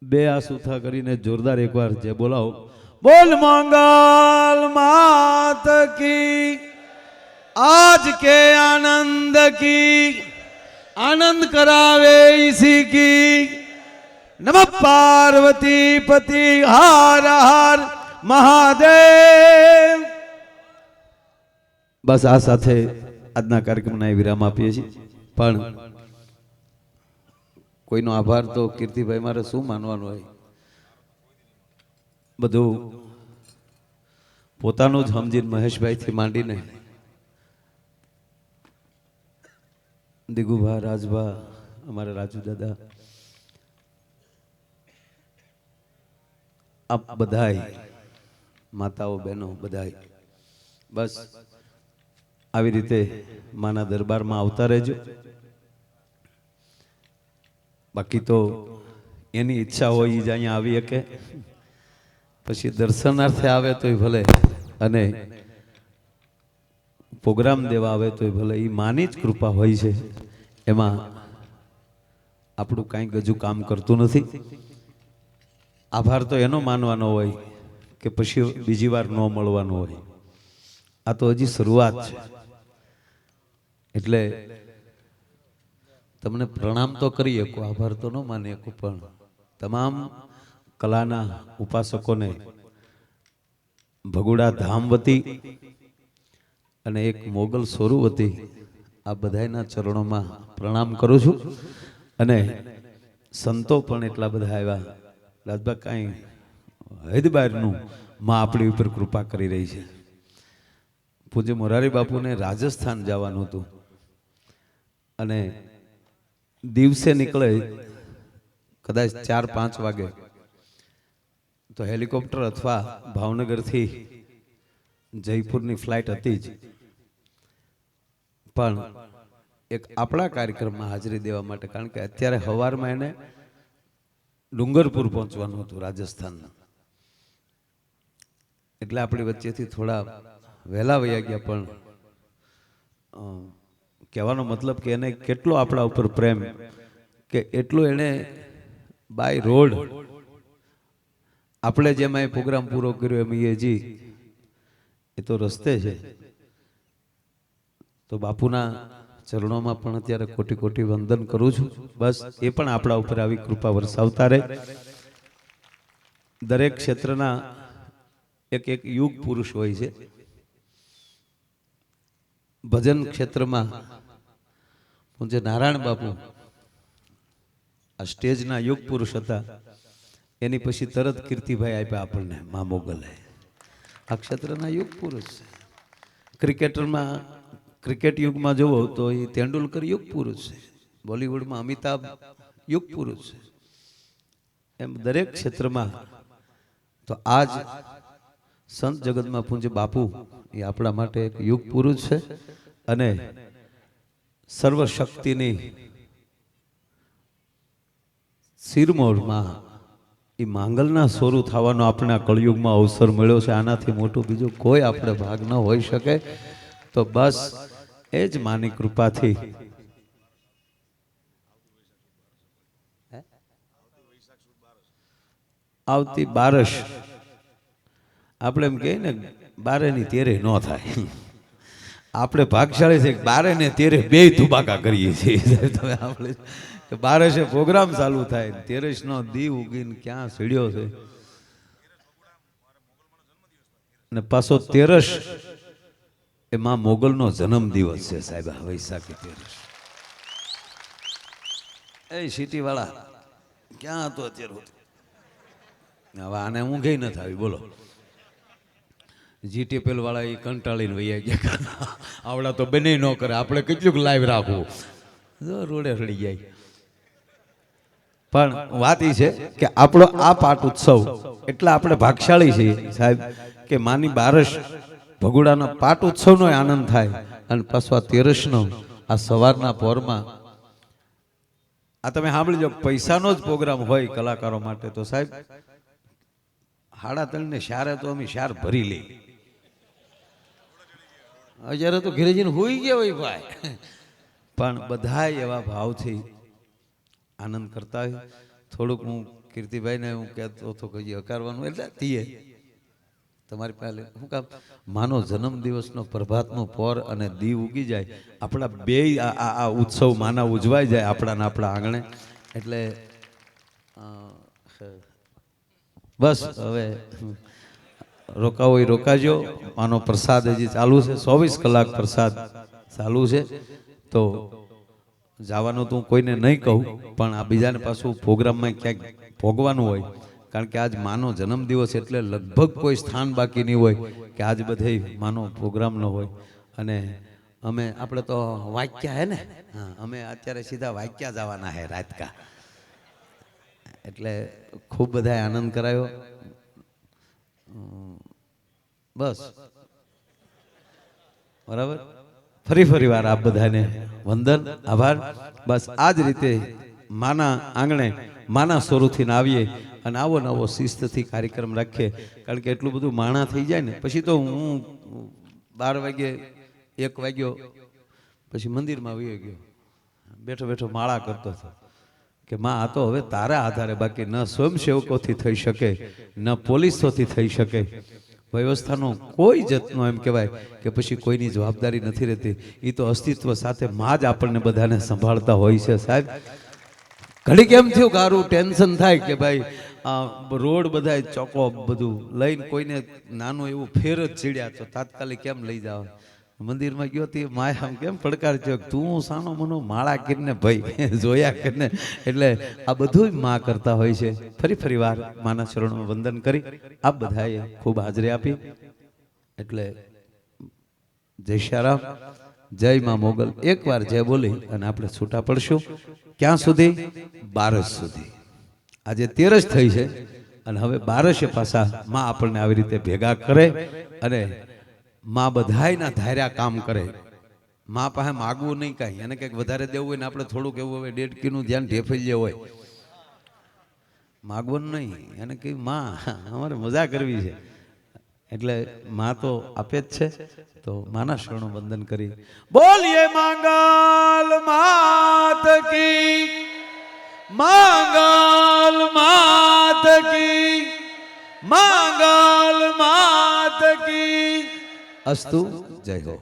બે આ સુથા કરીને જોરદાર એકવાર જે બોલાવો, બોલ મંગલ માત કી, आज के आनंद की, आनंद करावे इसी की, नमः पार्वती पति हर हर महादेव। बस आ साथे આજના કાર્યક્રમના વિરામ આપીએ છીએ। પણ કોઈનો આભાર તો કીર્તિભાઈ મારે શું માનવાનું હોય, બધું પોતાનું જ સમજીને મહેશભાઈથી માંડીને દિગુભા, રાજભા, અમારા રાજુ દાદા, આપ બધાય માતાઓ બહેનો બધાય બસ આવી રીતે માના દરબારમાં આવતા રહેજો। બાકી તો એની ઈચ્છા હોય એ જ અહીંયા આવી શકે, પછી દર્શનાર્થે આવે તોય ભલે અને પ્રોગ્રામ દેવા આવે તોય ભલે, એ માની જ કૃપા હોય છે, એમાં આપણું કાંઈ ગજુ કામ કરતું નથી। આભાર તો એનો માનવાનો હોય કે પછી બીજી વાર ન મળવાનો હોય, આ તો હજી શરૂઆત છે। એટલે તમને પ્રણામ તો કરી શકો, આભાર તો ન માની શકો, પણ તમામ કલાના ઉપાસકોને ભગુડા ધામ વતી અને એક મોગલ સ્વરૂપ વતી આ બધાના ચરણોમાં પ્રણામ કરું છું। અને સંતો પણ એટલા બધા આવ્યા, રાજભા કાંઈ હદ બહારનું માં આપણી ઉપર કૃપા કરી રહી છે। પૂજ્ય મોરારી બાપુને રાજસ્થાન જવાનું હતું અને દિવસે નીકળે કદાચ 4-5 વાગે, તો હેલિકોપ્ટર અથવા ભાવનગરથી જયપુરની ફ્લાઇટ હતી જ, પણ એક આપણા કાર્યક્રમમાં હાજરી દેવા માટે, કારણ કે અત્યારે સવારમાં એને ડુંગરપુર પહોંચવાનું હતું રાજસ્થાનના, એટલે આપણી વચ્ચેથી થોડા વહેલા વયા ગયા। પણ કહેવાનો મતલબ કે એને કેટલો આપણા ઉપર પ્રેમ, કે એટલું એને બાય રોડ, આપણે જેમાં એ પ્રોગ્રામ પૂરો કર્યો એમ એ તો રસ્તે છે, તો બાપુના ચરણોમાં પણ અત્યારે કોટી કોટી વંદન કરું છું। બસ એ પણ આપણા ઉપર આવી કૃપા વરસાવતા રહે। દરેક ક્ષેત્રના એક એક યુગ પુરુષ હોય છે। ભજન ક્ષેત્રમાં પૂજ્ય નારાયણ બાપુ આ સ્ટેજના યુગ પુરુષ હતા, એની પછી તરત કીર્તિભાઈ આપ્યા આપણને મા મોગલે, આ ક્ષેત્રના યુગ પુરુષ છે। ક્રિકેટરમાં ક્રિકેટ યુગમાં જુઓ તો એ તેંડુલકર યુગ પુરુષ છે, બોલિવૂડમાં અમિતાભ યુગ પુરુષ છે, એમ દરેક ક્ષેત્રમાં તો આજ સંત જગતમાં પૂજ્ય બાપુ એ આપણા માટે એક યુગ પુરુષ છે। અને સર્વશક્તિની શિરમોરમાં એ માંગલના સ્વરૂપ થવાનો આપણે આ કળયુગમાં અવસર મળ્યો છે। આનાથી મોટું બીજું કોઈ આપણે ભાગ ન હોઈ શકે। તો બસ એ જ માની કૃપાથી આવતી બારસ, આપણે એમ કહીએ ને 12 ની 13 ન થાય, આપણે ભાગશાળી છે 12 ને 13 બે ધુબાકા કરીએ છીએ। તમે આપણે 12 પ્રોગ્રામ ચાલુ થાય, 13 નો દીવ ઉગીને ક્યાં સીડ્યો છે, અને પાછો 13 એમાં મોગલનો જન્મ દિવસ છે સાહેબ, વૈશાખી 13। એ સિટી વાળા ક્યાં હતો અત્યારે? હવે આને ઊંઘે ન થાવી, બોલો। જીટીપીએલ વાળા એ કંટાળીને વૈયા ગયા, આવડા તો બને ન કરે, આપણે કેટલુંક લાઈવ રાખવું, રોડે રડી જાય। પણ વાત એ છે કે આપણો આ પાટ ઉત્સવ એટલે આપણે ભાગશાળી છીએ સાહેબ, કે માની બારસ ભગુડાના પાટ ઉત્સવનો આનંદ થાય, અને પાછો આ 13 નો આ સવારના પોરમાં આ તમે સાંભળી લો, પૈસાનો જ પ્રોગ્રામ હોય કલાકારો માટે તો સાહેબ 3:30 ને શારે તો અમે શાર ભરી લઈ, અત્યારે તો ઘરે જઈને હોઈ ગયા હોય ભાઈ, પણ બધા એવા ભાવથી આનંદ કરતા હોય। થોડુંક હું કીર્તિભાઈને હું કહેતો હતો કે હકારવાનું એટલે તીએ તમારી પાસે શું કામ માનો જન્મદિવસનો પ્રભાતનો પોર અને દી ઉગી જાય આપણા બે આ ઉત્સવ માના ઉજવાઈ જાય આપણા આંગણે એટલે બસ હવે રોકાવો એ રોકાજો માનો પ્રસાદ હજી ચાલુ છે 24 કલાક પ્રસાદ ચાલુ છે તો જવાનું તો હું કોઈને નહીં કહું પણ આ બીજાને પાછું પ્રોગ્રામમાં ક્યાંક ભોગવાનું હોય કારણ કે આજ માનો જન્મદિવસ એટલે લગભગ કોઈ સ્થાન બાકી નહીં હોય કે આજ બધે માનો પ્રોગ્રામ ન હોય અને અમે આપણે તો વાક્યા હે ને હા અમે અત્યારે સીધા વાક્યા જવાના હે રાતકા એટલે ખૂબ બધાએ આનંદ કરાયો બસ બરાબર ફરી વાર આપ બધાને વંદન આભાર બસ આ જ રીતે માના આંગણે માના સ્વરૂપથી આવીએ અને આવો નવો શિસ્તથી કાર્યક્રમ રાખીએ કારણ કે એટલું બધું માણા થઈ જાય ને પછી તો હું 12 વાગે 1 વાગ્યો પછી મંદિરમાં વયો ગયો બેઠો બેઠો માળા કરતો હતો કે માં આ તો હવે તારા આધારે બાકી ન સ્વયંસેવકોથી થઈ શકે ન પોલીસોથી થઈ શકે વ્યવસ્થાનો કોઈ જાતનો એમ કહેવાય કે પછી કોઈની જવાબદારી નથી રહેતી એ તો અસ્તિત્વ સાથે માં જ આપણને બધાને સંભાળતા હોય છે સાહેબ ઘડી કેમ થયું ગારું ટેન્શન થાય કે ભાઈ રોડ બધા ચોકો બધું લઈને કોઈને નાનું એવું ફેર જ ચીડ્યા તો તાત્કાલિક કેમ લઈ જાવ મંદિરમાં ગયો તે માય આમ કેમ પડકાર થયો તું સાનો મનો માળા કરીને ભાઈ જોયા કરીને એટલે આ બધું માં કરતા હોય છે ફરી વાર માના ચરણોમાં વંદન કરી આપ બધાએ ખૂબ હાજરી આપી એટલે જય શ્યારામ જય માં મોગલ એકવાર જય બોલી અને આપણે છૂટા પડશું ક્યાં સુધી 12 સુધી આજે 13 થઈ છે અને હવે 12 પાછા માં આપણને આવી રીતે ભેગા કરે અને માં બધાયના ધાર્યા કામ કરે માં પાસે માગવું નહીં કાંઈ એને કંઈક વધારે દેવું હોય ને આપણે થોડુંક એવું હોય 1.5 કિલોનું ધ્યાન ઢેફી જે હોય માગવાનું નહીં એને કહ્યું માં અમારે મજા કરવી છે એટલે માં તો આપે જ છે તો માના શરણો વંદન કરી બોલીએ મંગલ માત કી મંગલ માત કી મંગલ માત કી અસ્તુ જય હો।